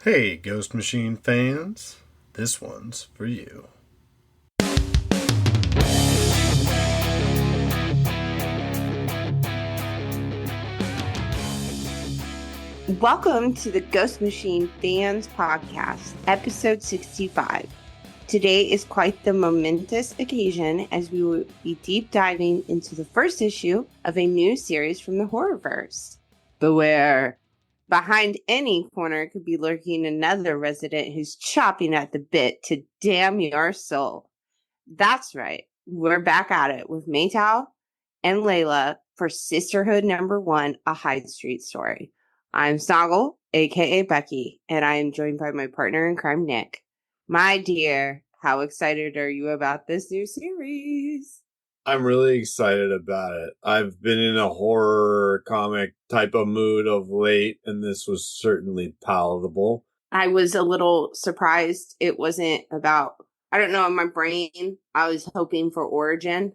Hey, Ghost Machine fans, this one's for you. Welcome to the Ghost Machine Fans Podcast, episode 65. Today is quite the momentous occasion as we will be deep diving into the first issue of a new series from the Horrorverse. Beware! Behind any corner could be lurking another resident who's chopping at the bit to damn your soul. That's right, we're back at it with Maytal and Layla for Sisterhood #1, A Hyde Street Story. I'm Snoggle, aka Becky, and I am joined by my partner in crime, Nick. My dear, how excited are you about this new series? I'm really excited about it. I've been in a horror comic type of mood of late, and this was certainly palatable. I was a little surprised it wasn't about, I don't know, in my brain, I was hoping for origin.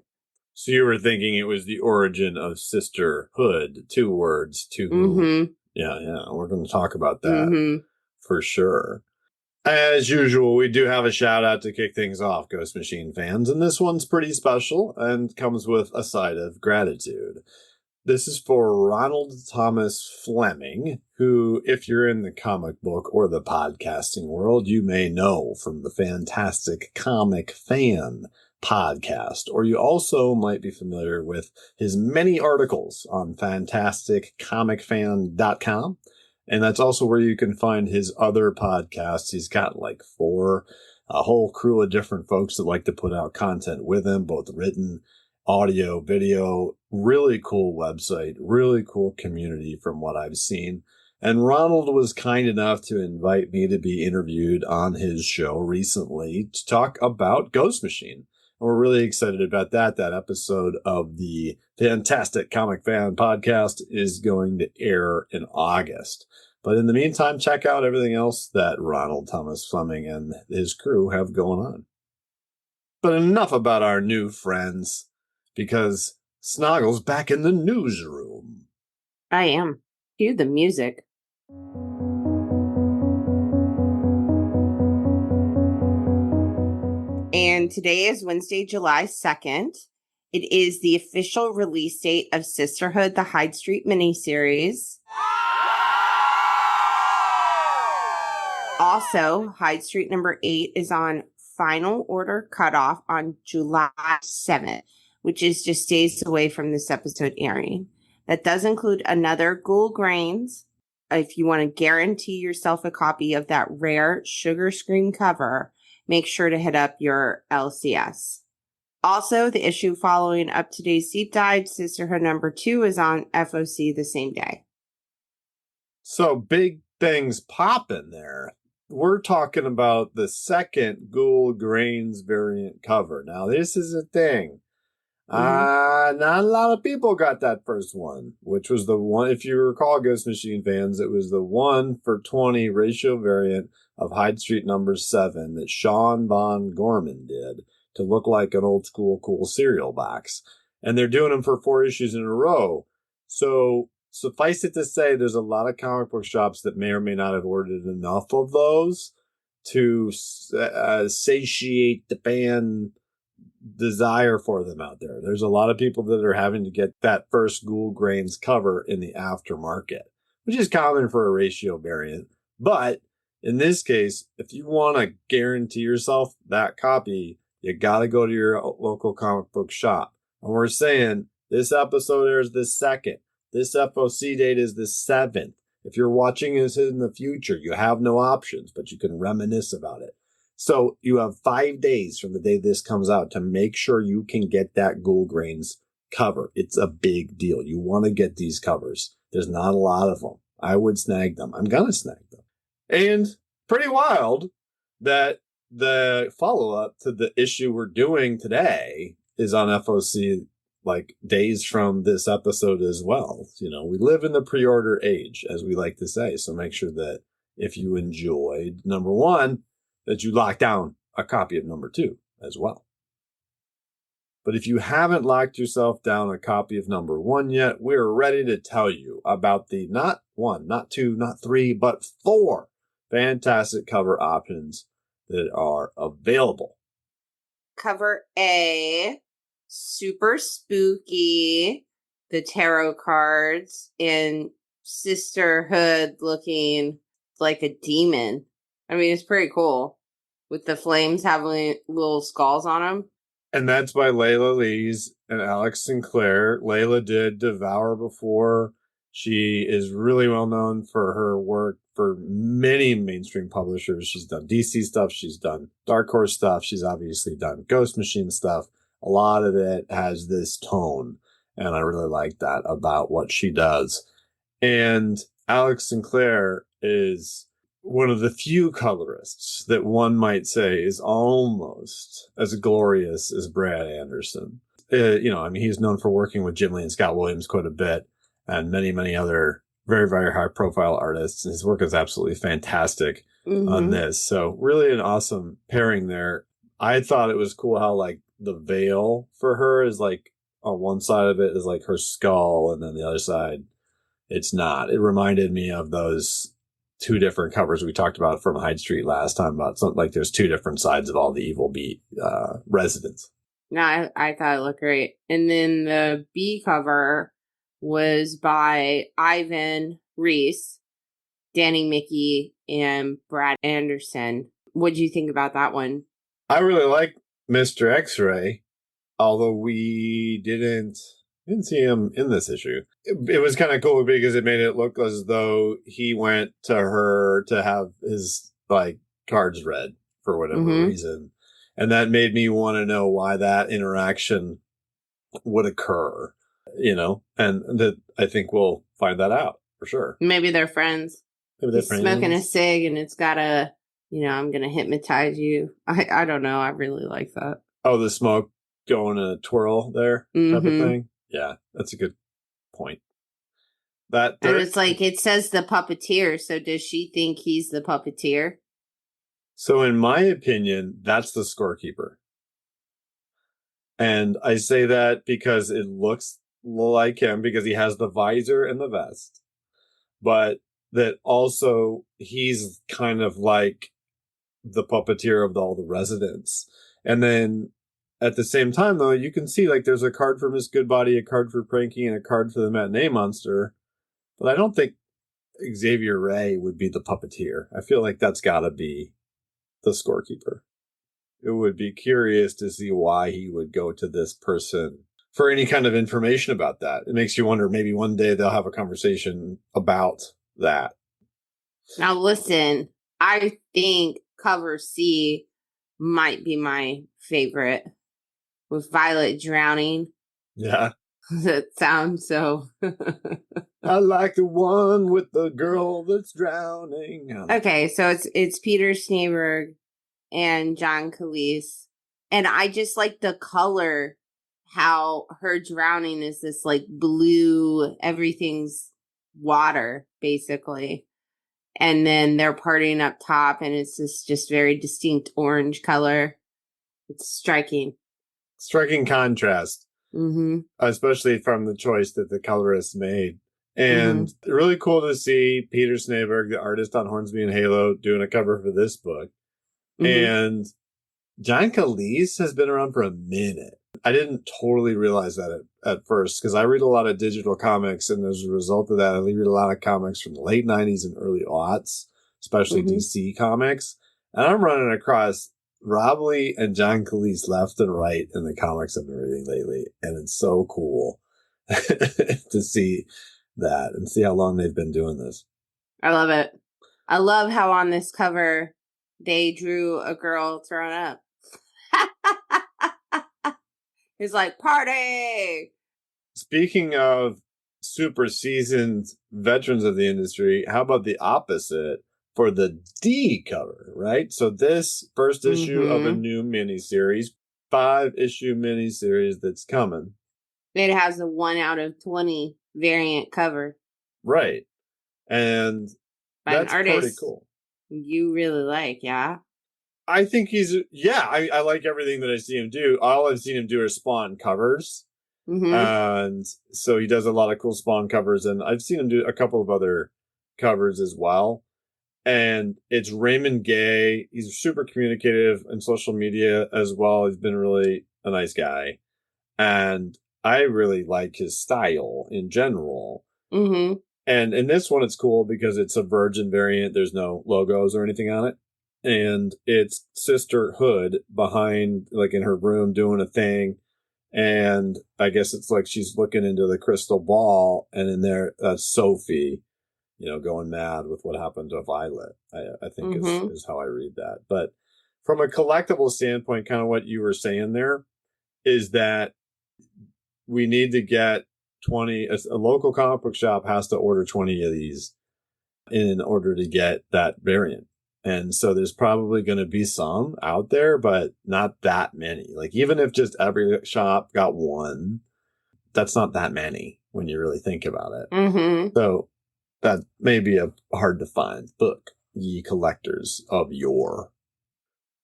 So you were thinking it was the origin of Sisterhood, 2 words, 2. Mm-hmm. Yeah, we're going to talk about that for sure. As usual, we do have a shout out to kick things off, Ghost Machine fans, and this one's pretty special and comes with a side of gratitude. This is for Ronald Thomas Fleming, who, if you're in the comic book or the podcasting world, you may know from the Fantastic Comic Fan podcast, or you also might be familiar with his many articles on fantasticcomicfan.com. And that's also where you can find his other podcasts. He's got like 4, a whole crew of different folks that like to put out content with him, both written, audio, video. Really cool website, really cool community from what I've seen. And Ronald was kind enough to invite me to be interviewed on his show recently to talk about Ghost Machine. And we're really excited about that. That episode of the Fantastic Comic Fan podcast is going to air in August. But in the meantime, check out everything else that Ronald Thomas Fleming and his crew have going on. But enough about our new friends, because Snoggle's back in the newsroom. I am. Cue the music. And today is Wednesday, July 2nd. It is the official release date of Sisterhood, the Hyde Street miniseries. Also, Hyde Street #8 is on final order cutoff on July 7th, which is just days away from this episode airing. That does include another Ghoul Grains. If you want to guarantee yourself a copy of that rare Sugar Scream cover, make sure to hit up your LCS. Also, the issue following up today's deep dive, Sisterhood #2, is on FOC the same day. So big things popping there. We're talking about the second Ghoul Grains variant cover. Now, this is a thing. Not a lot of people got that first one, which was the one, if you recall, Ghost Machine fans, it was the 1:20 ratio variant of Hyde Street #7 that Sean Von Gorman did to look like an old school cool cereal box. And they're doing them for 4 issues in a row. So suffice it to say, there's a lot of comic book shops that may or may not have ordered enough of those to satiate the fan desire for them out there. There's a lot of people that are having to get that first Ghoul Grains cover in the aftermarket, which is common for a ratio variant. But in this case, if you want to guarantee yourself that copy, you got to go to your local comic book shop. And we're saying this episode airs the 2nd. This FOC date is the 7th. If you're watching this in the future, you have no options, but you can reminisce about it. So you have 5 days from the day this comes out to make sure you can get that Ghoul Grains cover. It's a big deal. You want to get these covers. There's not a lot of them. I would snag them. I'm going to snag them. And pretty wild that the follow-up to the issue we're doing today is on FOC like days from this episode as well. You know, we live in the pre-order age, as we like to say. So make sure that if you enjoyed #1, that you lock down a copy of #2 as well. But if you haven't locked yourself down a copy of #1 yet, we're ready to tell you about the not 1, not 2, not 3, but 4 fantastic cover options that are available. Cover A, super spooky. The tarot cards in Sisterhood looking like a demon. I mean, it's pretty cool. With the flames having little skulls on them. And that's by Layla Lees and Alex Sinclair. Layla did Devour before. She is really well known for her work for many mainstream publishers. She's done DC stuff. She's done Dark Horse stuff. She's obviously done Ghost Machine stuff. A lot of it has this tone. And I really like that about what she does. And Alex Sinclair is one of the few colorists that one might say is almost as glorious as Brad Anderson. He's known for working with Jim Lee and Scott Williams quite a bit and many, many other very, very high profile artists. And his work is absolutely fantastic on this. So really an awesome pairing there. I thought it was cool how like the veil for her is like on one side of it is like her skull. And then the other side, it's not. It reminded me of those two different covers we talked about from Hyde Street last time about something like there's two different sides of all the Evil Beat residents. No, I thought it looked great. And then the B cover was by Ivan Reese, Danny Mickey, and Brad Anderson. What did you think about that one? I really like Mr. X-Ray, although we didn't see him in this issue. It was kind of cool because it made it look as though he went to her to have his like cards read for whatever reason. And that made me want to know why that interaction would occur, and that I think we'll find that out for sure. Maybe they're friends. Maybe they're He's smoking a cig and it's got a, I'm going to hypnotize you. I don't know. I really like that. Oh, the smoke going in a twirl there type of thing. Yeah, that's a good point. And it's like, it says the puppeteer. So does she think he's the puppeteer? So in my opinion, that's the scorekeeper. And I say that because it looks like him because he has the visor and the vest. But that also he's kind of like the puppeteer of all the residents. And then at the same time, though, you can see like there's a card for Miss Goodbody, a card for Pranky, and a card for the Matinee Monster. But I don't think Xavier Ray would be the puppeteer. I feel like that's got to be the scorekeeper. It would be curious to see why he would go to this person for any kind of information about that. It makes you wonder, maybe one day they'll have a conversation about that. Now, listen, I think cover C might be my favorite with Violet drowning. Yeah. That sounds so... I like the one with the girl that's drowning. Okay, so it's Peter Schneeberg and John Cleese. And I just like the color, how her drowning is this like blue, everything's water, basically. And then they're partying up top and it's this just very distinct orange color. It's striking. Striking contrast. Especially from the choice that the colorist made. And really cool to see Peter Schneeberg, the artist on Hornsby and Halo, doing a cover for this book. And John Cleese has been around for a minute. I didn't totally realize that at first because I read a lot of digital comics, and as a result of that, I read a lot of comics from the late 90s and early aughts, especially DC comics. And I'm running across Rob Lee and John Cleese left and right in the comics I've been reading lately. And it's so cool to see that and see how long they've been doing this. I love it. I love how on this cover they drew a girl throwing up. It's like, party! Speaking of super seasoned veterans of the industry, how about the opposite for the D cover, right? So this first issue of a new miniseries, 5-issue miniseries that's coming. It has a 1 out of 20 variant cover. Right. And by that's an artist pretty cool. You really like, yeah? I think I like everything that I see him do. All I've seen him do are Spawn covers. And so he does a lot of cool Spawn covers, and I've seen him do a couple of other covers as well. And it's Raymond Gay. He's super communicative in social media as well. He's been really a nice guy. And I really like his style in general. Mm-hmm. And in this one, it's cool because it's a Virgin variant. There's no logos or anything on it. And it's Sisterhood behind, like in her room doing a thing. And I guess it's like she's looking into the crystal ball. And in there, Sophie, going mad with what happened to Violet, I think Mm-hmm. is how I read that. But from a collectible standpoint, kind of what you were saying there is that we need to get 20, a local comic book shop has to order 20 of these in order to get that variant. And so there's probably going to be some out there, but not that many. Like even if just every shop got one, that's not that many when you really think about it. Mm-hmm. So that may be a hard to find book, ye collectors of yore.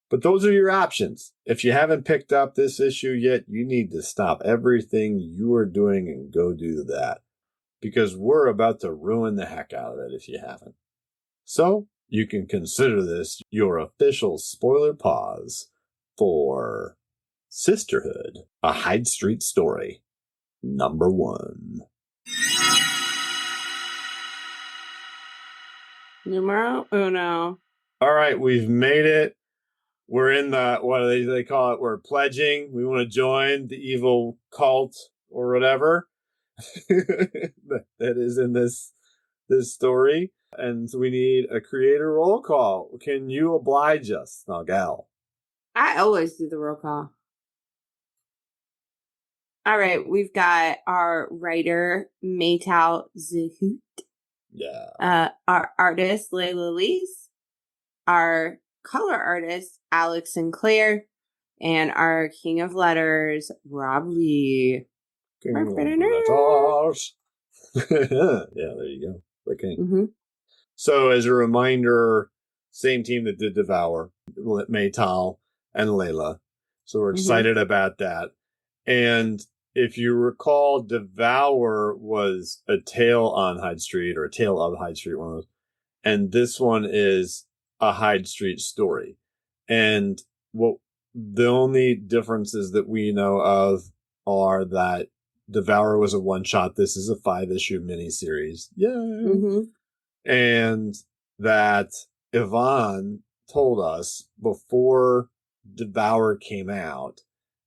But those are your options. If you haven't picked up this issue yet, you need to stop everything you are doing and go do that. Because we're about to ruin the heck out of it if you haven't. So you can consider this your official spoiler pause for Sisterhood, a Hyde Street Story, #1. Numero uno. All right, we've made it. We're in the, what do they call it? We're pledging. We want to join the evil cult or whatever that is in this story. And so we need a creator roll call. Can you oblige us, Snoggle? I always do the roll call. All right, we've got our writer, Maytal Zahoot. Yeah. Our artist, Layla Lees. Our color artist, Alex Sinclair. And our king of letters, Rob Lee. King of letters. Yeah, there you go. The king. Mm-hmm. So as a reminder, same team that did Devour, Maytal and Layla. So we're excited about that. And if you recall, Devour was a tale on Hyde Street or a tale of Hyde Street, one of those. And this one is a Hyde Street story. And what the only differences that we know of are that Devour was a one shot. This is a 5-issue miniseries. Yay! Mm-hmm. And that Yvonne told us before Devour came out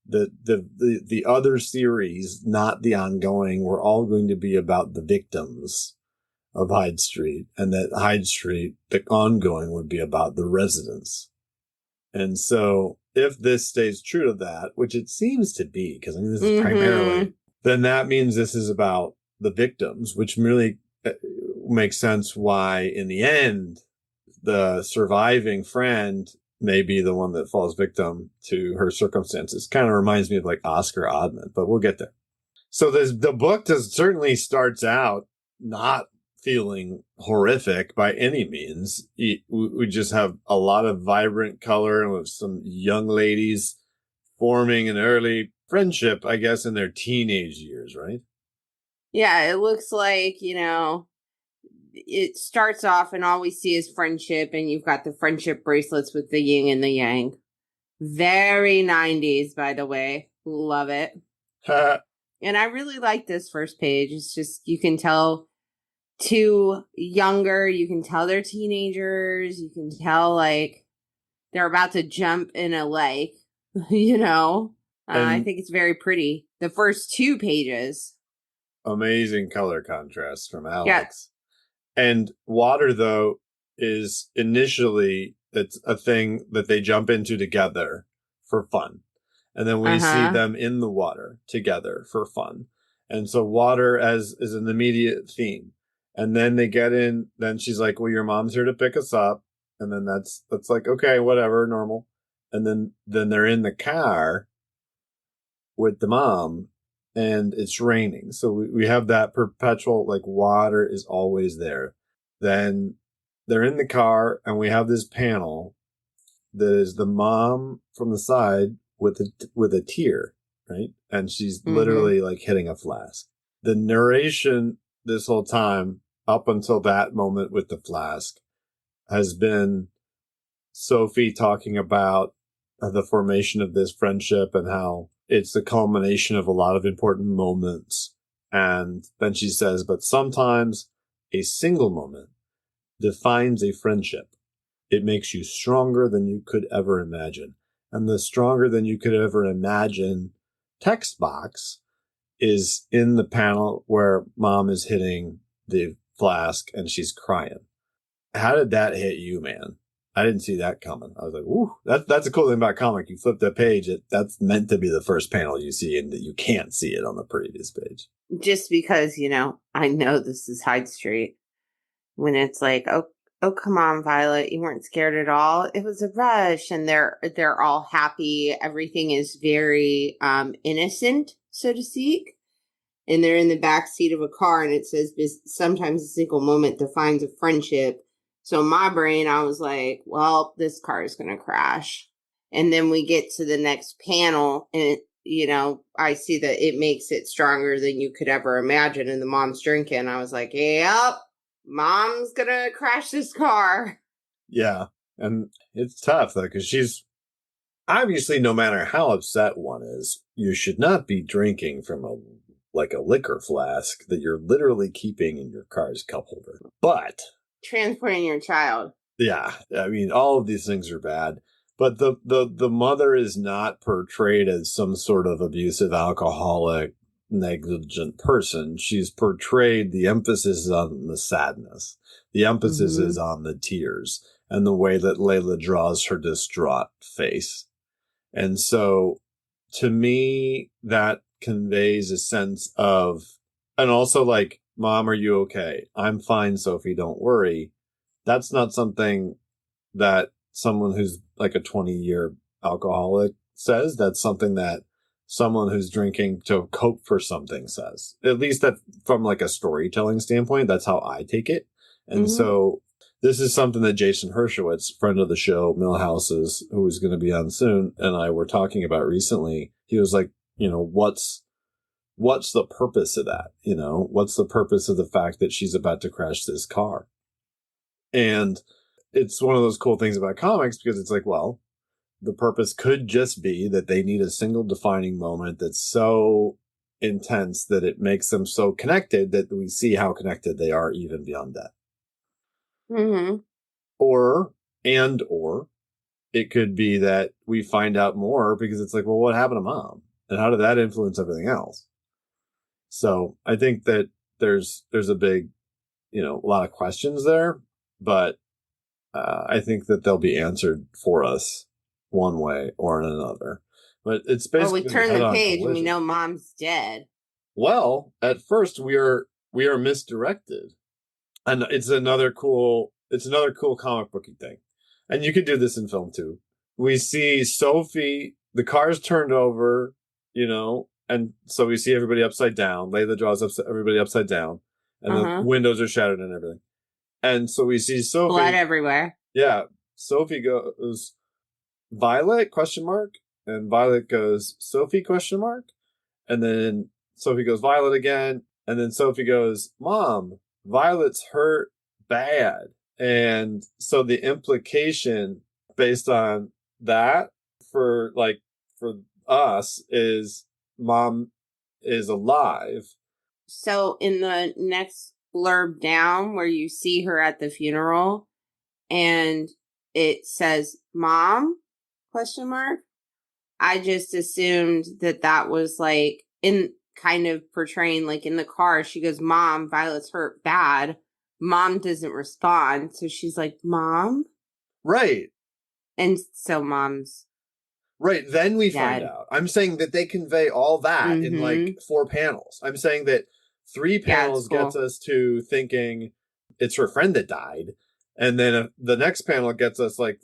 that the other series, not the ongoing, were all going to be about the victims of Hyde Street, and that Hyde Street, the ongoing, would be about the residents. And so if this stays true to that, which it seems to be, because I mean, this is primarily, then that means this is about the victims, which really makes sense why in the end, the surviving friend may be the one that falls victim to her circumstances. Kind of reminds me of like Oscar Oddman, but we'll get there. So the book certainly starts out not feeling horrific by any means. We just have a lot of vibrant color and with some young ladies forming an early friendship, I guess, in their teenage years, right? Yeah, it looks like, it starts off and all we see is friendship, and you've got the friendship bracelets with the yin and the yang. Very 90s, by the way. Love it. And I really like this first page. It's just, you can tell two younger, you can tell they're teenagers, you can tell like they're about to jump in a lake, I think it's very pretty. The first 2 pages. Amazing color contrast from Alex. Yes. And water, though, is initially, it's a thing that they jump into together for fun. And then we see them in the water together for fun. And so water is an immediate theme. And then they get in, then she's like, well, your mom's here to pick us up. And then that's like, okay, whatever, normal. And then they're in the car with the mom and it's raining. So we have that perpetual, like, water is always there. Then they're in the car and we have this panel that is the mom from the side with a tear, right? And she's literally like hitting a flask. The narration this whole time up until that moment with the flask has been Sophie talking about the formation of this friendship and how it's the culmination of a lot of important moments. And then she says, but sometimes a single moment defines a friendship. It makes you stronger than you could ever imagine. And the stronger than you could ever imagine text box is in the panel where mom is hitting the flask and she's crying. How did that hit you, man? I didn't see that coming. I was like, "Ooh, that's a cool thing about comic. You flip the page, that's meant to be the first panel you see, and that you can't see it on the previous page." Just because, I know this is Hyde Street. When it's like, oh, come on, Violet, you weren't scared at all. It was a rush, and they're all happy. Everything is very innocent, so to speak. And they're in the back seat of a car, and it says, sometimes a single moment defines a friendship. So in my brain, I was like, well, this car is going to crash. And then we get to the next panel, and, I see that it makes it stronger than you could ever imagine. And the mom's drinking. I was like, yep, mom's going to crash this car. Yeah. And it's tough, though, because she's obviously, no matter how upset one is, you should not be drinking from a liquor flask that you're literally keeping in your car's cup holder. But transporting your child. Yeah, I mean, all of these things are bad. But the mother is not portrayed as some sort of abusive, alcoholic, negligent person. She's portrayed, the emphasis is on the sadness. The emphasis is on the tears and the way that Layla draws her distraught face. And so, to me, that conveys a sense of, and also like, Mom, are you okay? I'm fine, Sophie, don't worry. That's not something that someone who's like a 20-year alcoholic says. That's something that someone who's drinking to cope for something says. At least that from like a storytelling standpoint, that's how I take it. And so this is something that Jason Hershowitz, friend of the show, Millhouse's, who is going to be on soon, and I were talking about recently. He was like, what's the purpose of that? What's the purpose of the fact that she's about to crash this car? And it's one of those cool things about comics because it's like, well, the purpose could just be that they need a single defining moment that's so intense that it makes them so connected that we see how connected they are even beyond that. Or it could be that we find out more because it's like, well, what happened to Mom? And how did that influence everything else? So I think that there's a big, a lot of questions there, but I think that they'll be answered for us one way or another. But it's basically we turn the page and we know Mom's dead. Well, at first we are misdirected, and it's another cool comic booky thing, and you could do this in film too. We see Sophie, the car's turned over, and so we see everybody upside down. Layla draws everybody upside down, and the windows are shattered and everything. And so we see Sophie. Blood everywhere. Yeah. Sophie goes, Violet, ? And Violet goes, Sophie, ? And then Sophie goes, Violet again. And then Sophie goes, Mom, Violet's hurt bad. And so the implication based on that for us is Mom is alive. So in the next blurb down where you see her at the funeral and it says Mom ? I just assumed that was like in kind of portraying like in the car. She goes, Mom, Violet's hurt bad. Mom doesn't respond. So she's like, Mom? Right. And so Mom's right. Then we dead. Find out. I'm saying that they convey all that in like 4 panels. I'm saying that 3 panels gets us to thinking it's her friend that died. And then the next panel gets us like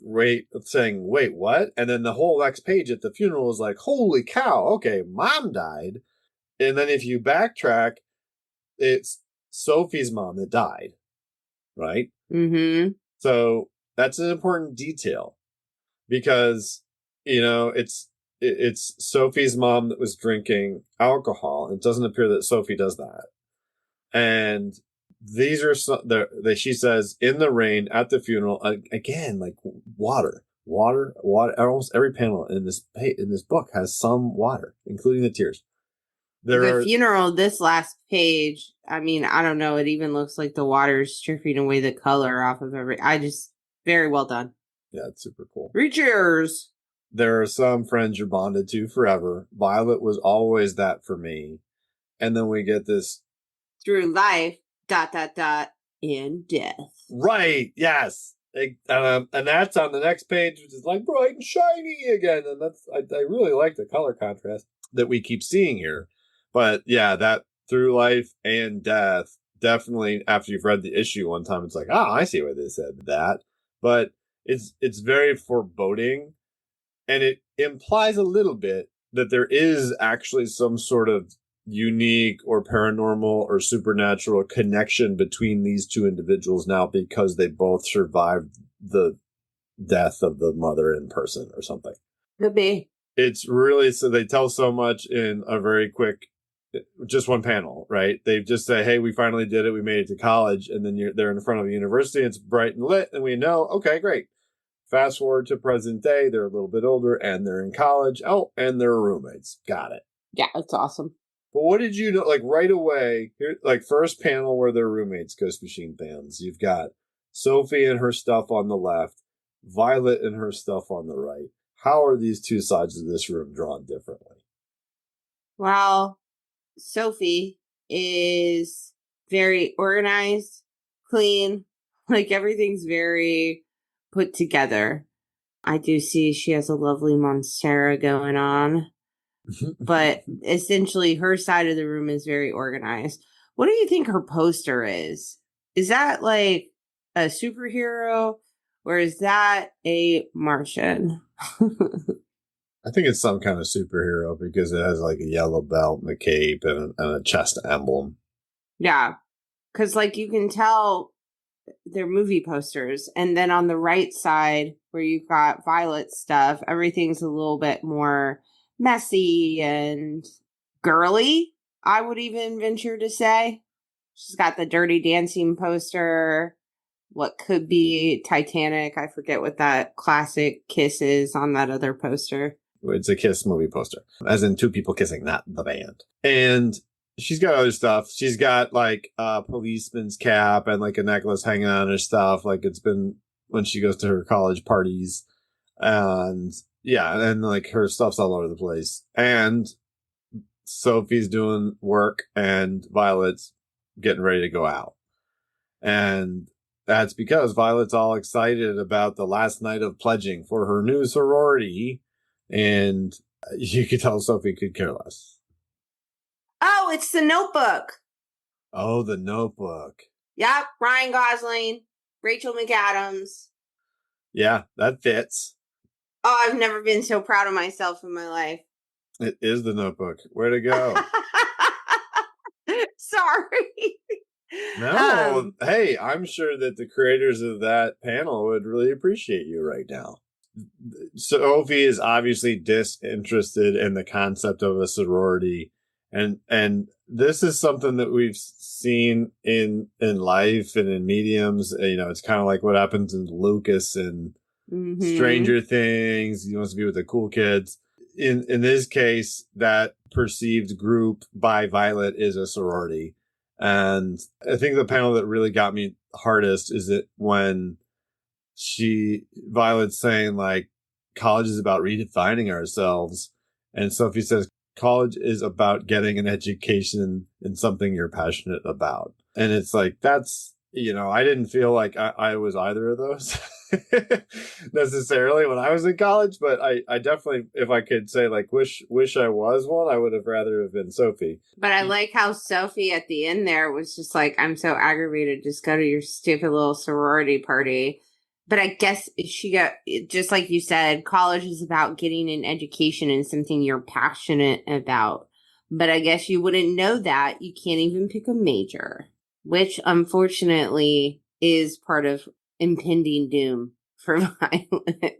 saying, wait, what? And then the whole next page at the funeral is like, holy cow. Okay. Mom died. And then if you backtrack, it's Sophie's mom that died. Right. So that's an important detail because, it's Sophie's mom that was drinking alcohol. It doesn't appear that Sophie does that. And these are some, she says, in the rain at the funeral, again, like water. Almost every panel in this book has some water, including the tears. The funeral, this last page, I mean, I don't know. It even looks like the water is stripping away the color off of very well done. Yeah, it's super cool. 3 cheers. There are some friends you're bonded to forever. Violet was always that for me. And then we get this. Through life, ... in death. Right, yes. And that's on the next page, which is like bright and shiny again. And I really like the color contrast that we keep seeing here. But yeah, that through life and death, definitely after you've read the issue one time, it's like, I see why they said that. But it's very foreboding, and it implies a little bit that there is actually some sort of unique or paranormal or supernatural connection between these two individuals now, because they both survived the death of the mother in person or something. Could be. It's really, so they tell so much in a very quick, just one panel, right? They just say, hey, we finally did it. We made it to college. And then they're in front of a university. It's bright and lit. And we know, okay, great. Fast forward to present day. They're a little bit older and they're in college. Oh, and they're roommates. Got it. Yeah, that's awesome. But what did you know? Like right away, here, like first panel where they're roommates, Ghost Machine fans. You've got Sophie and her stuff on the left, Violet and her stuff on the right. How are these two sides of this room drawn differently? Well, Sophie is very organized, clean, like everything's very put together. I do see she has a lovely monstera going on, but essentially her side of the room is very organized. What do you think her poster is? Is that like a superhero or is that a Martian? I think it's some kind of superhero because it has like a yellow belt and a cape and a chest emblem. Yeah, because like you can tell they're movie posters. And then on the right side where you've got Violet stuff, everything's a little bit more messy and girly, I would even venture to say. She's got the Dirty Dancing poster, what could be Titanic. I forget what that classic kiss is on that other poster. It's a Kiss movie poster, as in two people kissing, not the band. And she's got other stuff. She's got like a policeman's cap and like a necklace hanging on her stuff. Like it's been when she goes to her college parties. And yeah, and like her stuff's all over the place. And Sophie's doing work and Violet's getting ready to go out. And that's because Violet's all excited about the last night of pledging for her new sorority. And you could tell Sophie could care less. Oh, it's The Notebook. Oh, The Notebook. Yep, Ryan Gosling, Rachel McAdams. Yeah, that fits. Oh, I've never been so proud of myself in my life. It is The Notebook. Way to go. Sorry. No, hey, I'm sure that the creators of that panel would really appreciate you right now. Sophie is obviously disinterested in the concept of a sorority, and this is something that we've seen in life and in mediums. You know, it's kind of like what happens in Lucas and Stranger Things. He wants to be with the cool kids. In this case, that perceived group by Violet is a sorority. And I think the panel that really got me hardest is that when Violet's saying like, college is about redefining ourselves. And Sophie says, college is about getting an education in something you're passionate about. And it's like, that's, you know, I didn't feel like I was either of those necessarily when I was in college, but I definitely, if I could say like, wish I was one, I would have rather have been Sophie. But I like how Sophie at the end there was just like, I'm so aggravated. Just go to your stupid little sorority party. But I guess she got, just like you said, college is about getting an education in something you're passionate about. But I guess you wouldn't know that. You can't even pick a major, which unfortunately is part of impending doom for Violet.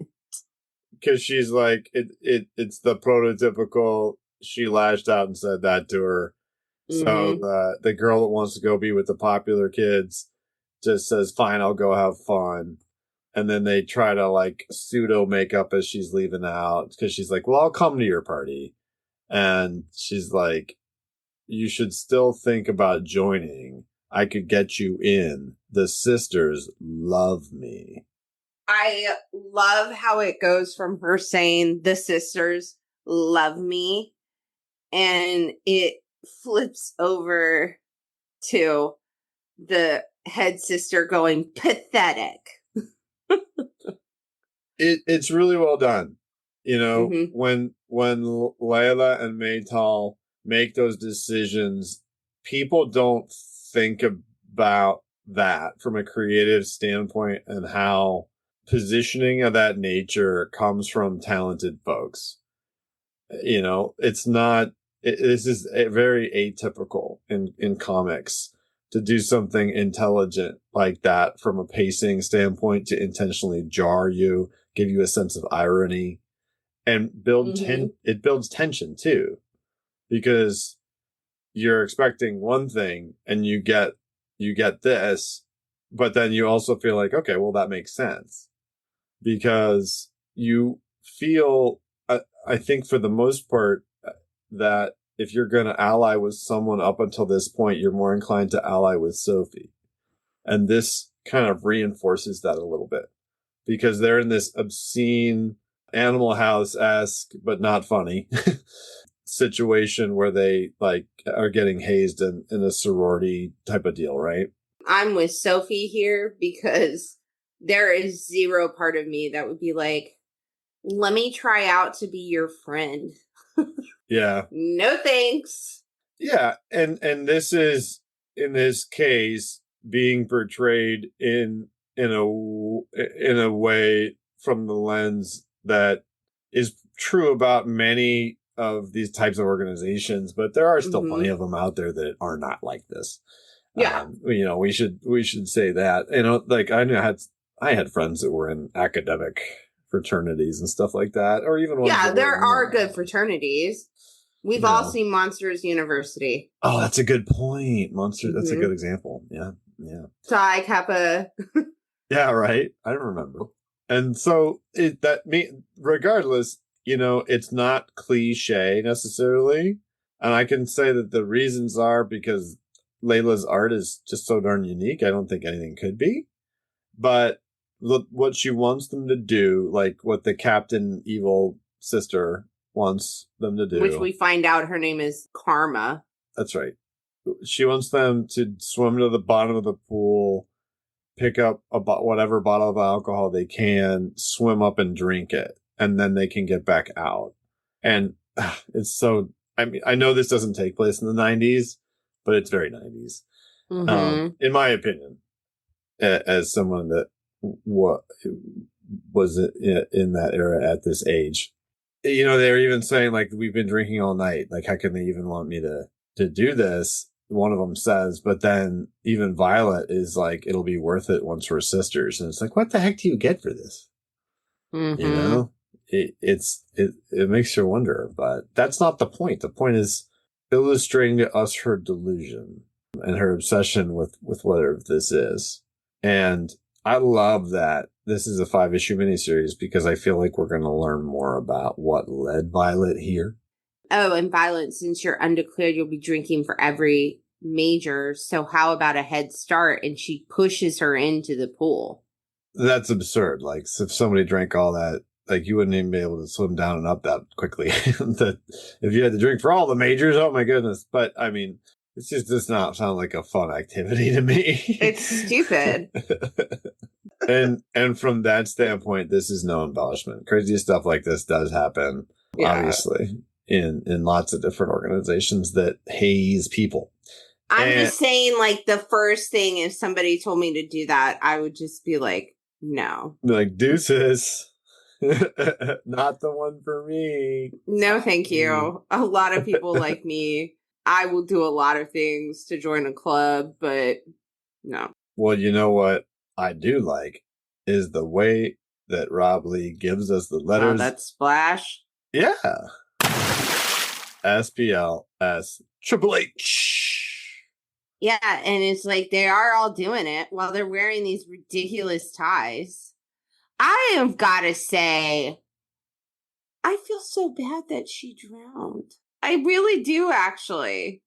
Because she's like, it's the prototypical, she lashed out and said that to her So the girl that wants to go be with the popular kids just says, fine, I'll go have fun. And then they try to like pseudo make up as she's leaving out because she's like, well, I'll come to your party. And she's like, you should still think about joining. I could get you in. The sisters love me. I love how it goes from her saying the sisters love me, and it flips over to the head sister going pathetic. It's really well done. You know, when Layla and Maytal make those decisions, people don't think about that from a creative standpoint and how positioning of that nature comes from talented folks. You know, it's not, this is very atypical in comics to do something intelligent like that from a pacing standpoint to intentionally jar you, give you a sense of irony, and it builds tension too, because you're expecting one thing and you get this, but then you also feel like, okay, well, that makes sense, because you feel, I think for the most part, that if you're going to ally with someone up until this point, you're more inclined to ally with Sophie. And this kind of reinforces that a little bit, because they're in this obscene Animal House-esque, but not funny situation where they like are getting hazed in a sorority type of deal, right? I'm with Sophie here because there is zero part of me that would be like, let me try out to be your friend. Yeah. No thanks. Yeah, and this is, in this case, being portrayed in a way from the lens that is true about many of these types of organizations, but there are still plenty of them out there that are not like this. Yeah. You know, we should say that. You know, like I had friends that were in academic fraternities and stuff like that, or even ones that there were are good fraternities. We've all seen Monsters University. Oh, that's a good point. Monsters. That's a good example. Yeah. Yeah. Psi Kappa. Yeah. Right. I remember. And so regardless, you know, it's not cliche necessarily. And I can say that the reasons are because Layla's art is just so darn unique. I don't think anything could be. But what she wants them to do, like what the Captain Evil sister wants them to do. Which we find out her name is Karma. That's right. She wants them to swim to the bottom of the pool, pick up whatever bottle of alcohol they can, swim up and drink it, and then they can get back out. And it's so, I mean, I know this doesn't take place in the 90s, but it's very 90s. In my opinion, as someone that was in that era at this age. You know, they're even saying, like, we've been drinking all night. Like, how can they even want me to do this? One of them says, but then even Violet is like, it'll be worth it once we're sisters. And it's like, what the heck do you get for this? You know, it makes you wonder, but that's not the point. The point is illustrating to us her delusion and her obsession with whatever this is. And I love that this is a 5-issue miniseries because I feel like we're going to learn more about what led Violet here. Oh, and Violet, since you're undeclared, you'll be drinking for every major. So how about a head start? And she pushes her into the pool. That's absurd. Like, if somebody drank all that, like, you wouldn't even be able to swim down and up that quickly. That if you had to drink for all the majors, oh my goodness. But I mean, it just does not sound like a fun activity to me. It's stupid. And from that standpoint, this is no embellishment. Crazy stuff like this does happen, obviously, in lots of different organizations that haze people. I'm just saying, like, the first thing, if somebody told me to do that, I would just be like, no. Like, deuces. Not the one for me. No, thank you. A lot of people like me. I will do a lot of things to join a club, but no. Well, you know what I do like is the way that Rob Lee gives us the letters. Oh, that splash? Yeah. SPLS Triple H. Yeah, and it's like they are all doing it while they're wearing these ridiculous ties. I have got to say, I feel so bad that she drowned. I really do, actually.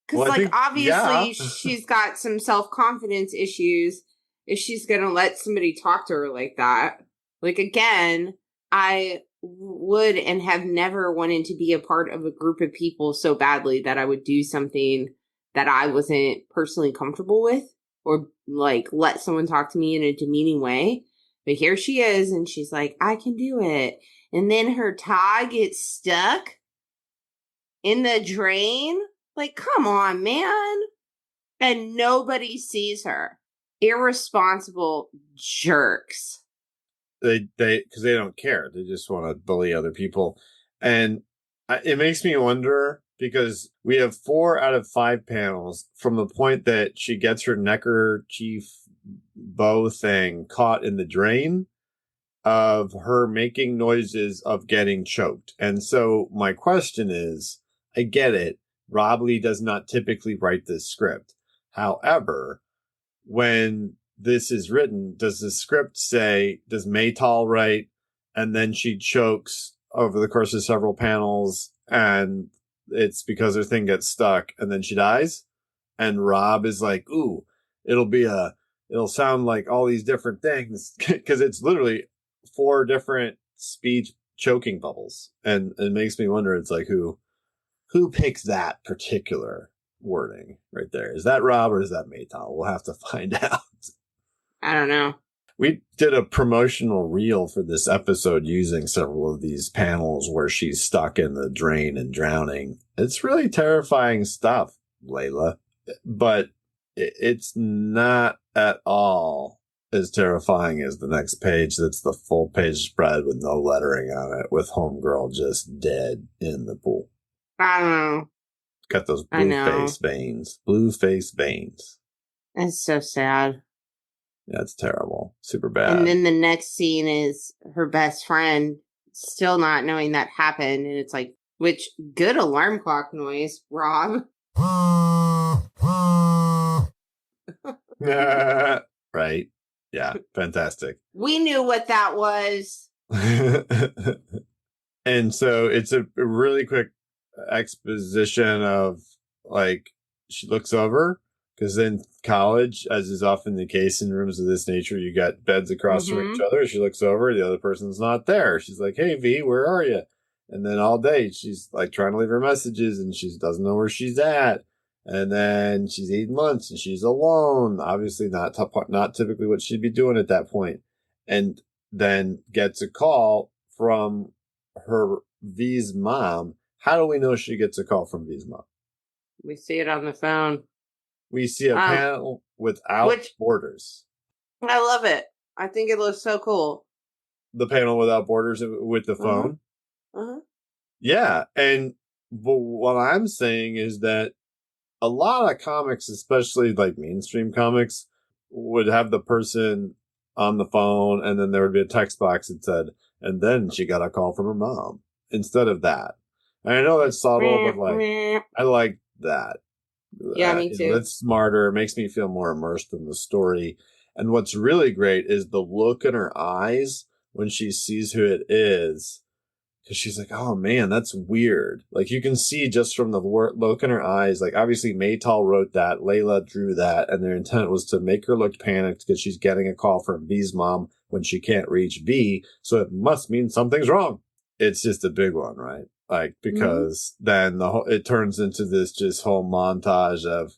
Because, Well, I like, think, yeah. obviously she's got some self-confidence issues if she's going to let somebody talk to her like that. Like, again, I would and have never wanted to be a part of a group of people so badly that I would do something that I wasn't personally comfortable with or, like, let someone talk to me in a demeaning way. But here she is, and she's like, I can do it. And then her tie gets stuck in the drain. Like, come on, man. And nobody sees her. Irresponsible jerks. Because they don't care. They just want to bully other people. And it makes me wonder, because we have 4 out of 5 panels from the point that she gets her neckerchief bow thing caught in the drain of her making noises of getting choked. And so my question is, I get it. Rob Lee does not typically write this script. However, when this is written, does the script say, does Maytal write, and then she chokes over the course of several panels, and it's because her thing gets stuck, and then she dies? And Rob is like, ooh, it'll sound like all these different things, because it's literally 4 different speech choking bubbles. And it makes me wonder, it's like, who picks that particular wording right there? Is that Rob or is that Maytal? We'll have to find out. I don't know. We did a promotional reel for this episode using several of these panels where she's stuck in the drain and drowning. It's really terrifying stuff, Layla, but it's not at all as terrifying as the next page. That's the full page spread with no lettering on it, with Homegirl just dead in the pool. I don't know. Got those blue face veins. It's so sad. Yeah, it's terrible. Super bad. And then the next scene is her best friend still not knowing that happened. And it's like, which good alarm clock noise, Rob. Right. Yeah, fantastic. We knew what that was. And so it's a really quick exposition of, like, she looks over, because in college, as is often the case in rooms of this nature, you got beds across from each other. She looks over, the other person's not there. She's like, hey, V, where are you? And then all day she's like trying to leave her messages, and she doesn't know where she's at. And then she's eating lunch and she's alone. Obviously not typically what she'd be doing at that point. And then gets a call from her V's mom. How do we know she gets a call from V's mom? We see it on the phone. We see a panel without borders. I love it. I think it looks so cool. The panel without borders with the phone? Yeah. And what I'm saying is that a lot of comics, especially like mainstream comics, would have the person on the phone, and then there would be a text box that said, and then she got a call from her mom, instead of that. And I know that's subtle, but like, I like that. Yeah, me too. It's smarter. It makes me feel more immersed in the story. And what's really great is the look in her eyes when she sees who it is. Because she's like, oh man, that's weird. Like, you can see just from the look in her eyes, like, obviously Maytal wrote that, Layla drew that, and their intent was to make her look panicked because she's getting a call from V's mom when she can't reach V, so it must mean something's wrong. It's just a big one, right? Like, because then it turns into this just whole montage of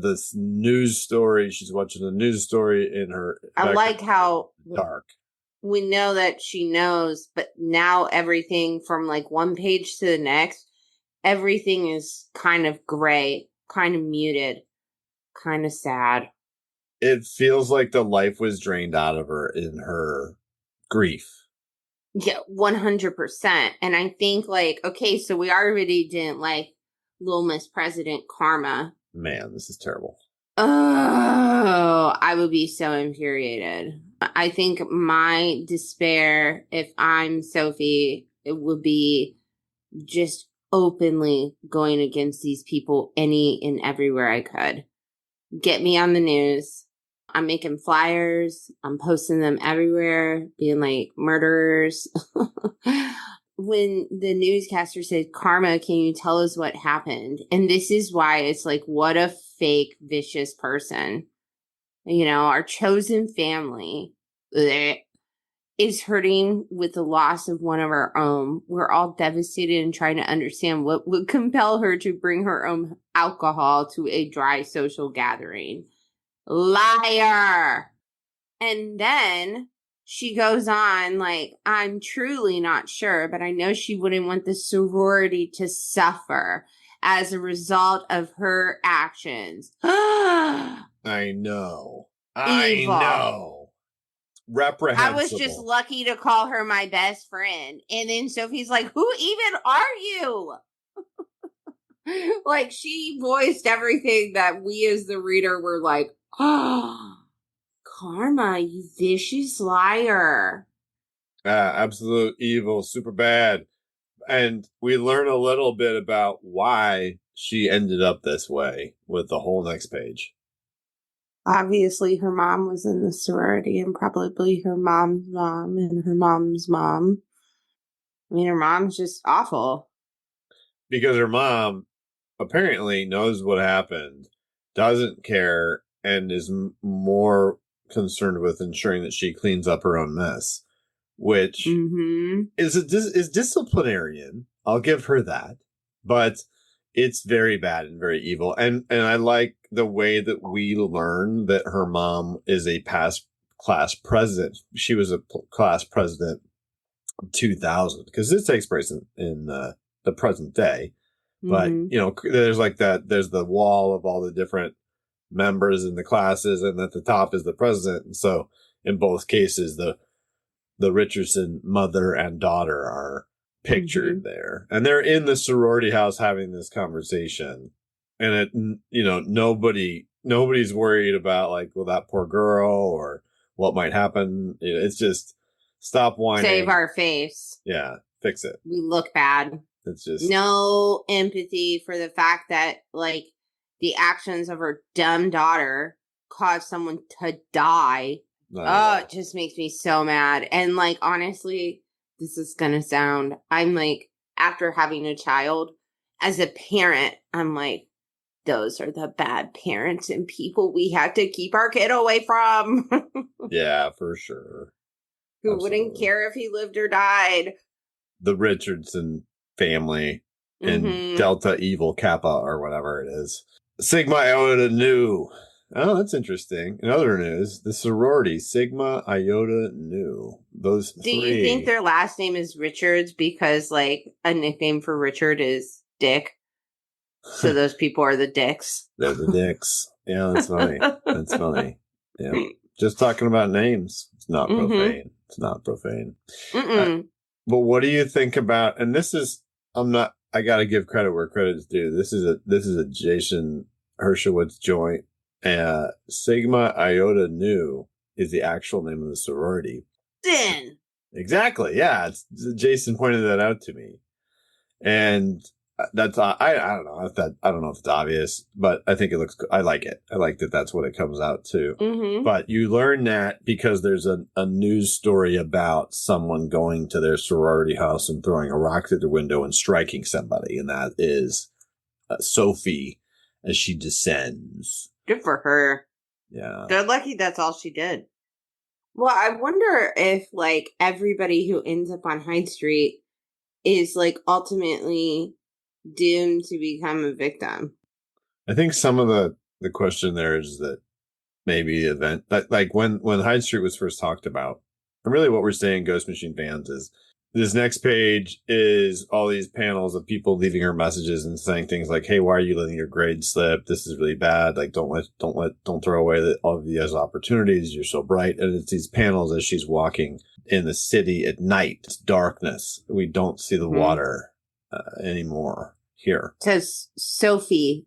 this news story. She's watching a news story in her. I like how dark. We know that she knows, but now everything from like one page to the next, everything is kind of gray, kind of muted, kind of sad. It feels like the life was drained out of her in her grief. Yeah, 100%. And I think, like, okay, so we already didn't like Little Miss President Karma. Man, this is terrible. Oh, I would be so infuriated. I think my despair, if I'm Sophie, it would be just openly going against these people any and everywhere I could. Get me on the news. I'm making flyers. I'm posting them everywhere, being like murderers. When the newscaster said, Karma, can you tell us what happened? And this is why it's like, what a fake, vicious person. You know, our chosen family is hurting with the loss of one of our own. We're all devastated and trying to understand what would compel her to bring her own alcohol to a dry social gathering. Liar. And then she goes on like, I'm truly not sure, but I know she wouldn't want the sorority to suffer as a result of her actions. I know. Evil. I know. Reprehensible. I was just lucky to call her my best friend. And then Sophie's like, who even are you? Like, she voiced everything that we as the reader were like, oh, Karma, you vicious liar. Absolute evil, super bad. And we learn a little bit about why she ended up this way with the whole next page. Obviously, her mom was in the sorority, and probably her mom's mom and her mom's mom. I mean, her mom's just awful. Because her mom apparently knows what happened, doesn't care, and is more concerned with ensuring that she cleans up her own mess, which is disciplinarian. I'll give her that, but it's very bad and very evil. And I like the way that we learn that her mom is a past class president. She was a class president in 2000, because this takes place in the present day. But, you know, there's like that, there's the wall of all the different members in the classes, and at the top is the president. And so in both cases, the Richardson mother and daughter are pictured there, and they're in the sorority house having this conversation. And it, you know, nobody's worried about like, well, that poor girl or what might happen. It's just stop whining. Save our face. Yeah. Fix it. We look bad. It's just no empathy for the fact that like the actions of her dumb daughter caused someone to die. It just makes me so mad. And like, honestly, this is gonna sound, I'm like, after having a child, as a parent, I'm like, those are the bad parents and people we had to keep our kid away from. Yeah, for sure. Who wouldn't care if he lived or died. The Richardson family in Delta Evil Kappa or whatever it is. Sigma Iota Nu. Oh, that's interesting. In other news, the sorority Sigma Iota Nu. Those Do three. you think their last name is Richards because like a nickname for Richard is Dick? So those people are the dicks. They're the dicks. Yeah, that's funny. That's funny. Yeah. Just talking about names. It's not profane. It's not profane. But what do you think about, and this is, I got to give credit where credit is due. This is a Jason Hershowitz joint. Sigma Iota Nu is the actual name of the sorority. Then. Exactly. Yeah. Jason pointed that out to me. And that's, I don't know if I don't know if it's obvious, but I think it looks good. I like it. I like that that's what it comes out to. But you learn that because there's a news story about someone going to their sorority house and throwing a rock through the window and striking somebody. And that is Sophie as she descends. Good for her. Yeah. They're lucky that's all she did. Well, I wonder if like everybody who ends up on Hyde Street is like ultimately doomed to become a victim. I think some of the question there is that maybe the event, like when Hyde Street was first talked about, and really what we're saying, Ghost Machine fans, is this next page is all these panels of people leaving her messages and saying things like, "Hey, why are you letting your grades slip? This is really bad. Like, don't throw away all of these opportunities. You're so bright." And it's these panels as she's walking in the city at night. It's darkness. We don't see the water anymore here. It says Sophie ...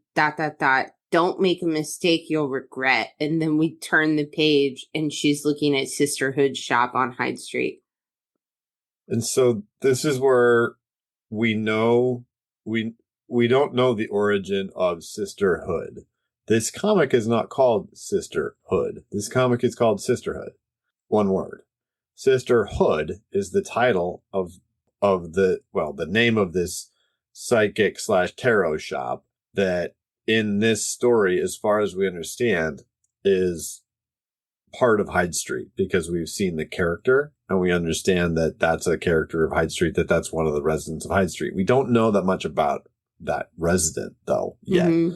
Don't make a mistake you'll regret. And then we turn the page and she's looking at Sisterhood shop on Hyde Street. And so this is where we know we we don't know the origin of Sisterhood. This comic is not called Sisterhood. This comic is called Sisterhood. One word. Sisterhood is the title of the name of this psychic / tarot shop that in this story, as far as we understand, is part of Hyde Street, because we've seen the character and we understand that that's a character of Hyde Street, that's one of the residents of Hyde Street. We don't know that much about that resident, though, yet. Mm-hmm.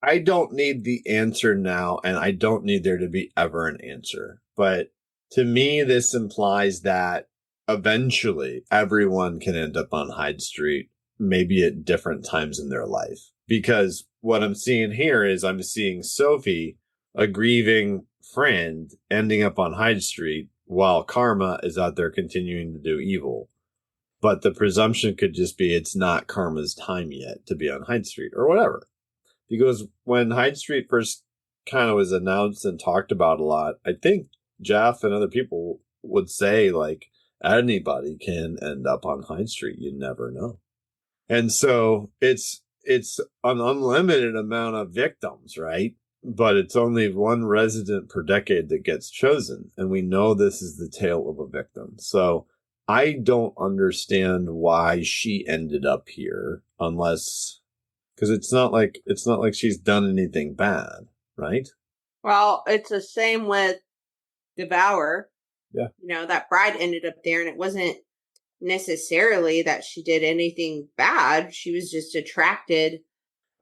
I don't need the answer now, and I don't need there to be ever an answer. But to me, this implies that eventually everyone can end up on Hyde Street, maybe at different times in their life. Because what I'm seeing here is I'm seeing Sophie, a grieving friend, ending up on Hyde Street while Karma is out there continuing to do evil. But the presumption could just be it's not Karma's time yet to be on Hyde Street or whatever. Because when Hyde Street first kind of was announced and talked about a lot, I think Jeff and other people would say, like, anybody can end up on Hyde Street. You never know. And so it's an unlimited amount of victims, right? But it's only one resident per decade that gets chosen. And we know this is the tale of a victim. So I don't understand why she ended up here, unless... because it's not like she's done anything bad, right? Well, it's the same with Devour. Yeah. That bride ended up there, and it wasn't necessarily that she did anything bad. She was just attracted.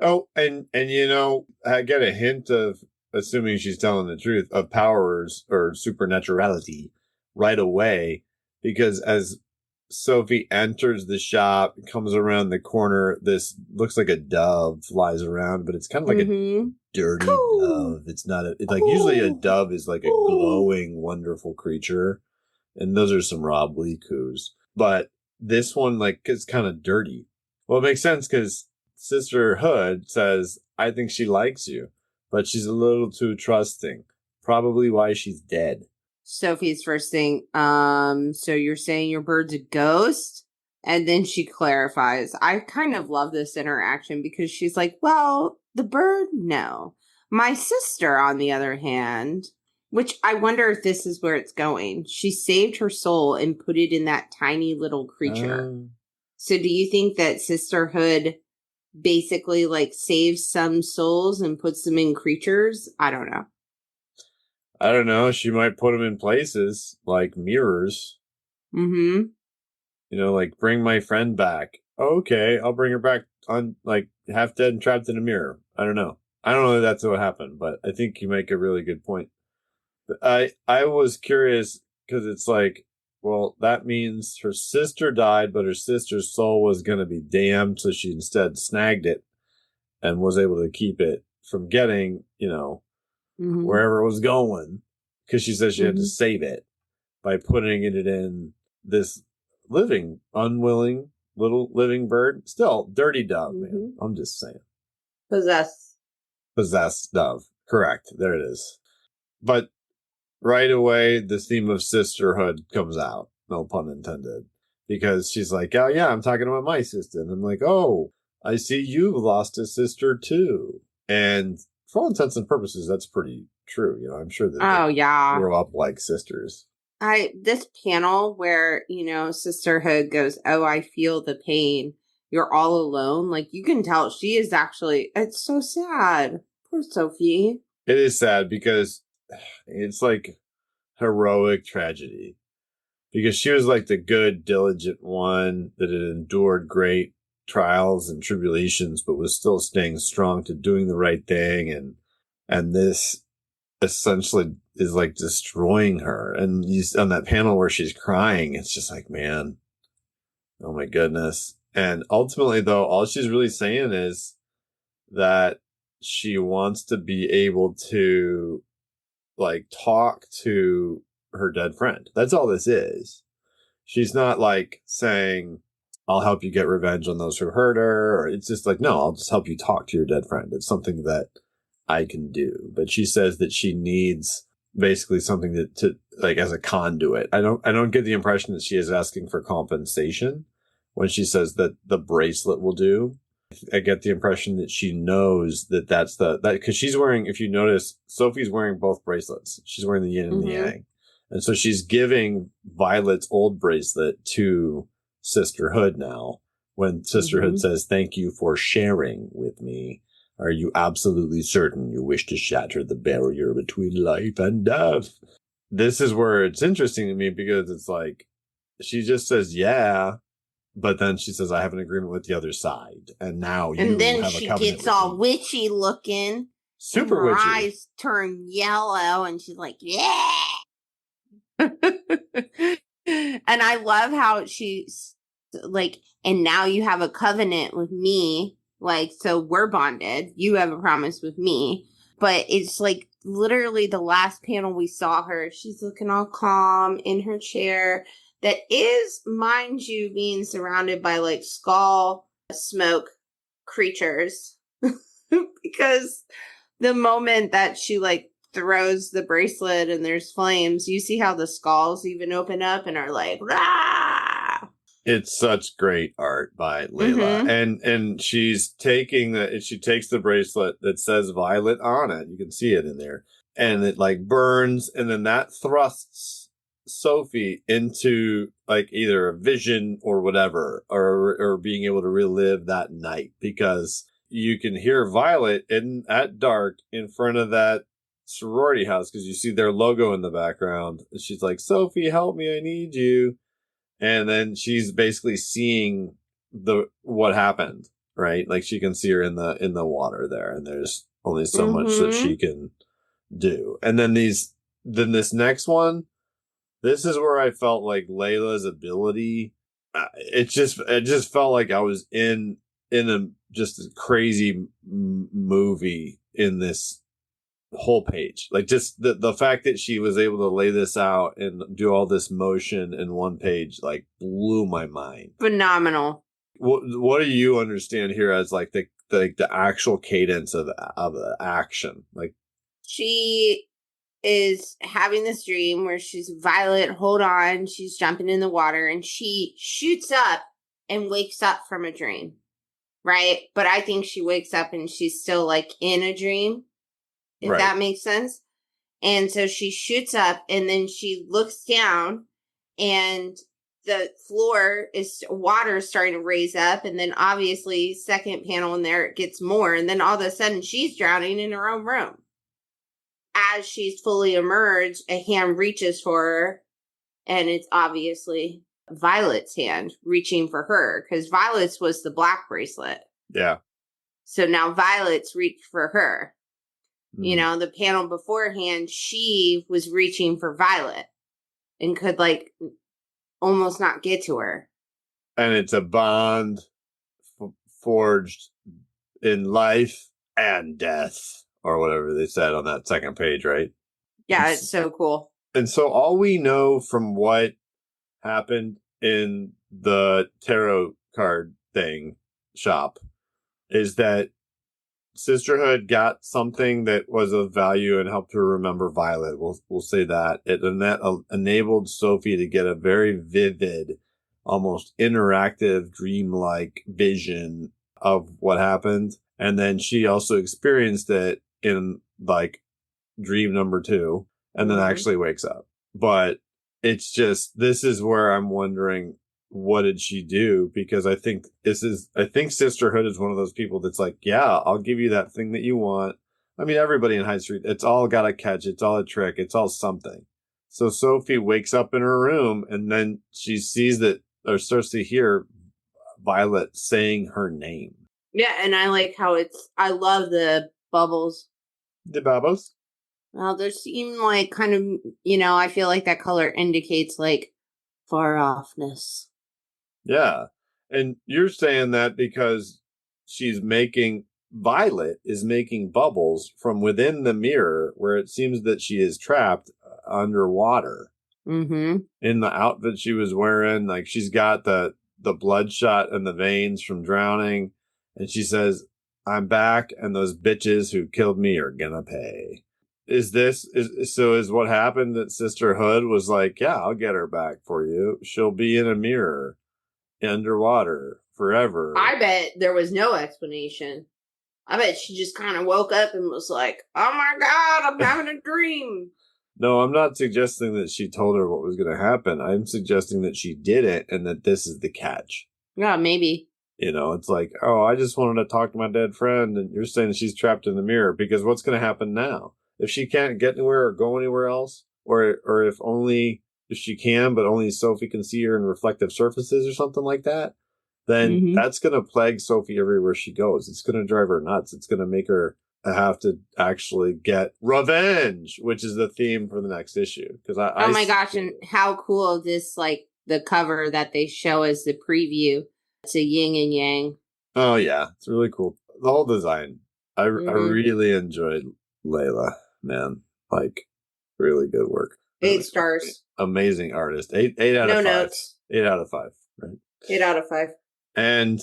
Oh, and I get a hint of, assuming she's telling the truth, of powers or supernaturality right away, because as Sophie enters the shop, comes around the corner, this looks like a dove flies around, but it's kind of like a dirty dove. It's not usually a dove is like a glowing, wonderful creature. And those are some Rob Lee coups. But this one, is kind of dirty. Well, it makes sense because Sisterhood says, I think she likes you, but she's a little too trusting. Probably why she's dead. Sophie's first thing, so you're saying your bird's a ghost? And then she clarifies. I kind of love this interaction because she's like, well, the bird, no. My sister, on the other hand, which I wonder if this is where it's going. She saved her soul and put it in that tiny little creature. So do you think that Sisterhood basically saves some souls and puts them in creatures? I don't know. I don't know. She might put them in places like mirrors. Mm-hmm. Bring my friend back. Okay, I'll bring her back on, half dead and trapped in a mirror. I don't know. I don't know if that's what happened, but I think you make a really good point. But I was curious because it's well, that means her sister died, but her sister's soul was going to be damned, so she instead snagged it and was able to keep it from getting, wherever it was going, because she said she had to save it by putting it in this unwilling little living bird. Still, dirty dove, man. I'm just saying. Possessed dove. Correct. There it is. But right away, the theme of sisterhood comes out. No pun intended. Because she's like, oh, yeah, I'm talking about my sister. And I'm like, oh, I see you've lost a sister, too. And for all intents and purposes, that's pretty true. I'm sure that they grow up like sisters. This panel where, Sisterhood goes, oh, I feel the pain. You're all alone. You can tell she is actually, it's so sad. Poor Sophie. It is sad because it's heroic tragedy. Because she was the good, diligent one that had endured great trials and tribulations, but was still staying strong to doing the right thing. And this essentially is destroying her. And on that panel where she's crying, it's just man, oh my goodness. And ultimately, though, all she's really saying is that she wants to be able to talk to her dead friend. That's all this is. She's not saying, I'll help you get revenge on those who hurt her. Or it's just no, I'll just help you talk to your dead friend. It's something that I can do. But she says that she needs basically something to as a conduit. I don't get the impression that she is asking for compensation. when she says that the bracelet will do. I get the impression that she knows that that's that because she's wearing, if you notice, Sophie's wearing both bracelets. She's wearing the yin and the yang. And so she's giving Violet's old bracelet to Sisterhood now. When Sisterhood says, "Thank you for sharing with me. Are you absolutely certain you wish to shatter the barrier between life and death?" This is where it's interesting to me because it's like, she just says, yeah, but then she says, I have an agreement with the other side. And now you and then have a she covenant gets with all me. witchy looking. Super her witchy. eyes turn yellow and she's like, yeah. And I love how she's like, and now you have a covenant with me. Like, so we're bonded. You have a promise with me. But it's like literally the last panel we saw her. She's looking all calm in her chair. That is, mind you, being surrounded by like skull smoke creatures. Because the moment that she like throws the bracelet and there's flames, you see how the skulls even open up and are like, rah! It's such great art by Layla. And she takes the bracelet that says Violet on it. You can see it in there. And it like burns, and then that thrusts Sophie into like either a vision or whatever, or being able to relive that night, because you can hear Violet at dark in front of that sorority house because you see their logo in the background. She's like, Sophie, help me, I need you. And then she's basically seeing what happened, right? Like she can see her in the water there, and there's only so much that she can do. And then this next one, this is where I felt like Layla's ability. It just felt like I was in just a crazy movie in this whole page. Like just the fact that she was able to lay this out and do all this motion in one page, like blew my mind. Phenomenal. What do you understand here as like the actual cadence of the action? Like, she is having this dream where she's Violet, hold on, she's jumping in the water, and she shoots up and wakes up from a dream, right? But I think she wakes up and she's still like in a dream, if that makes sense. And so she shoots up and then she looks down and the floor is water starting to raise up. And then obviously second panel in there, it gets more. And then all of a sudden she's drowning in her own room. As she's fully emerged, a hand reaches for her, and it's obviously Violet's hand reaching for her, because Violet's was the black bracelet. Yeah. So now Violet's reached for her. You know, the panel beforehand, she was reaching for Violet and could like almost not get to her. And it's a bond forged in life and death, or whatever they said on that second page, right? Yeah, it's so cool. And so all we know from what happened in the tarot card thing shop is that Sisterhood got something that was of value and helped her remember Violet. We'll say that. And that enabled Sophie to get a very vivid, almost interactive, dreamlike vision of what happened. And then she also experienced it in like dream number 2 and then actually wakes up. But it's just, this is where I'm wondering, what did she do? Because I think Sisterhood is one of those people that's like, yeah, I'll give you that thing that you want. I mean, everybody in Hyde Street, it's all got a catch. It's all a trick. It's all something. So Sophie wakes up in her room and then she sees that, or starts to hear Violet saying her name. Yeah, and I like how I love the bubbles. The babos? Well, they seem like kind of, I feel like that color indicates like far offness. Yeah. And you're saying that because Violet is making bubbles from within the mirror where it seems that she is trapped underwater. In the outfit she was wearing, like she's got the bloodshot in the veins from drowning. And she says, I'm back and those bitches who killed me are gonna pay. Is what happened that Sisterhood was like, yeah, I'll get her back for you. She'll be in a mirror. underwater forever. I bet there was no explanation. I bet she just kind of woke up and was like, oh my God, I'm having a dream. No, I'm not suggesting that she told her what was going to happen. I'm suggesting that she did it and that this is the catch. Yeah, maybe. You know, it's like, oh, I just wanted to talk to my dead friend, and you're saying she's trapped in the mirror, because what's going to happen now? If she can't get anywhere or go anywhere else, or if she can, but only Sophie can see her in reflective surfaces or something like that, then that's going to plague Sophie everywhere she goes. It's going to drive her nuts. It's going to make her have to actually get revenge, which is the theme for the next issue. Oh my gosh, and how cool this, like, the cover that they show as the preview. It's a yin and yang. Oh, yeah. It's really cool. The whole design. I really enjoyed Layla, man. Like, really good work. 8 stars. Amazing artist. 8 out of 5. Notes. 8 out of 5, right? 8 out of 5. And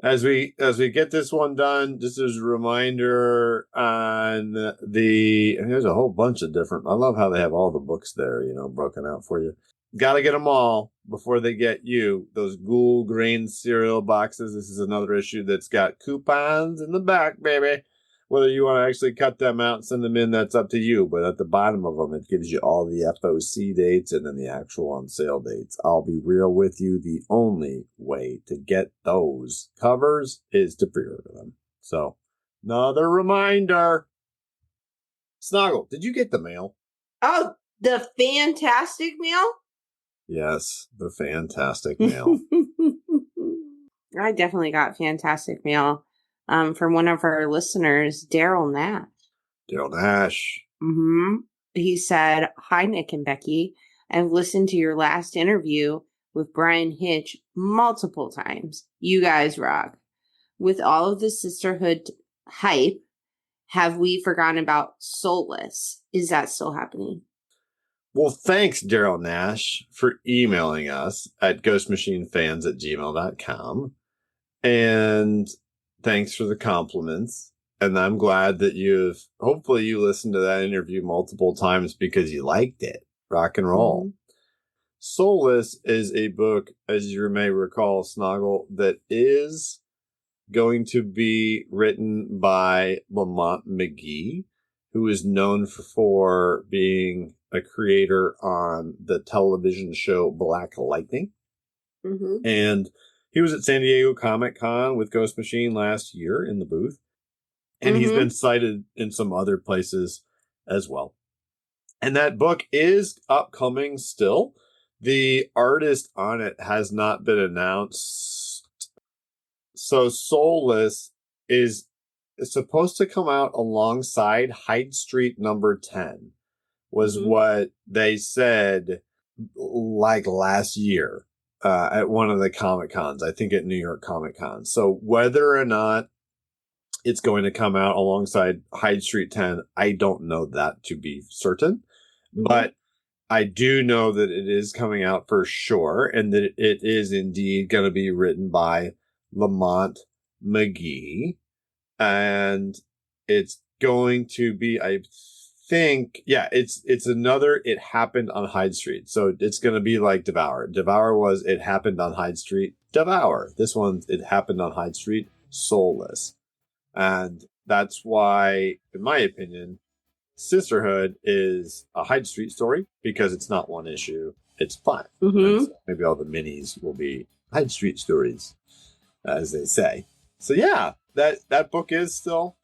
as we get this one done, just as a reminder on there's a whole bunch of different, I love how they have all the books there, broken out for you. Got to get them all before they get you. Those Ghoul Grain cereal boxes. This is another issue that's got coupons in the back, baby. Whether you want to actually cut them out and send them in, that's up to you. But at the bottom of them, it gives you all the FOC dates and then the actual on sale dates. I'll be real with you. The only way to get those covers is to pre-order them. So, another reminder. Snoggle, did you get the mail? Oh, the fantastic mail? Yes, the fantastic mail. I definitely got fantastic mail from one of our listeners, Daryl Nash. Daryl Nash. He said, hi, Nick and Becky. I've listened to your last interview with Brian Hitch multiple times. You guys rock. With all of the Sisterhood hype, have we forgotten about Soulless? Is that still happening? Well, thanks, Daryl Nash, for emailing us at ghostmachinefans@gmail.com. And thanks for the compliments. And I'm glad that hopefully you listened to that interview multiple times because you liked it. Rock and roll. Soulless is a book, as you may recall, Snoggle, that is going to be written by Lamont Magee, who is known for being a creator on the television show Black Lightning. And he was at San Diego Comic-Con with Ghost Machine last year in the booth. And he's been cited in some other places as well. And that book is upcoming still. The artist on it has not been announced. So Soulless is supposed to come out alongside Hyde Street number 10. Was what they said like last year at one of the Comic-Cons, I think at New York Comic Con. So whether or not it's going to come out alongside Hyde Street 10, I don't know that to be certain. But I do know that it is coming out for sure, and that it is indeed going to be written by Lamont Magee. And it's going to be, I think, it's another It Happened on Hyde Street. So it's going to be like Devour. Devour was It Happened on Hyde Street. Devour. This one, It Happened on Hyde Street. Soulless. And that's why, in my opinion, Sisterhood is a Hyde Street story, because it's not one issue. It's 5. So maybe all the minis will be Hyde Street stories, as they say. So yeah, that book is still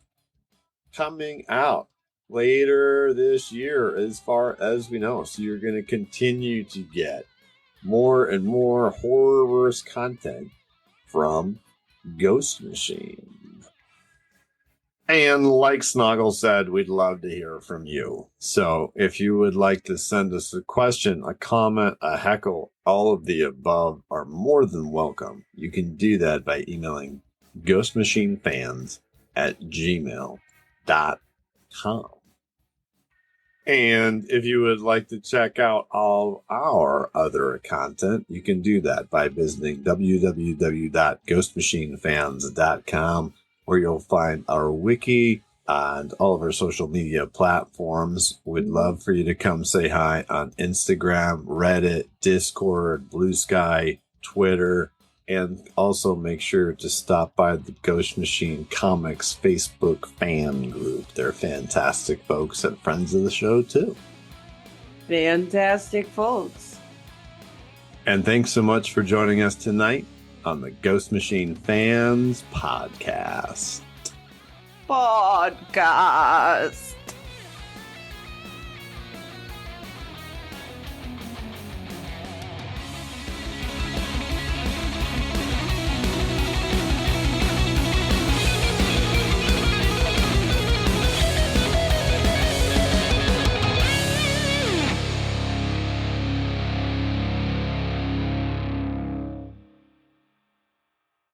coming out later this year, as far as we know. So you're going to continue to get more and more Horrorverse content from Ghost Machine. And like Snoggle said, we'd love to hear from you. So if you would like to send us a question, a comment, a heckle, all of the above are more than welcome. You can do that by emailing ghostmachinefans@gmail.com. And if you would like to check out all our other content, you can do that by visiting www.ghostmachinefans.com, where you'll find our wiki and all of our social media platforms. We'd love for you to come say hi on Instagram, Reddit, Discord, Blue Sky, Twitter, And also make sure to stop by the Ghost Machine Comics Facebook fan group. They're fantastic folks and friends of the show, too. Fantastic folks. And thanks so much for joining us tonight on the Ghost Machine Fans Podcast. Podcast.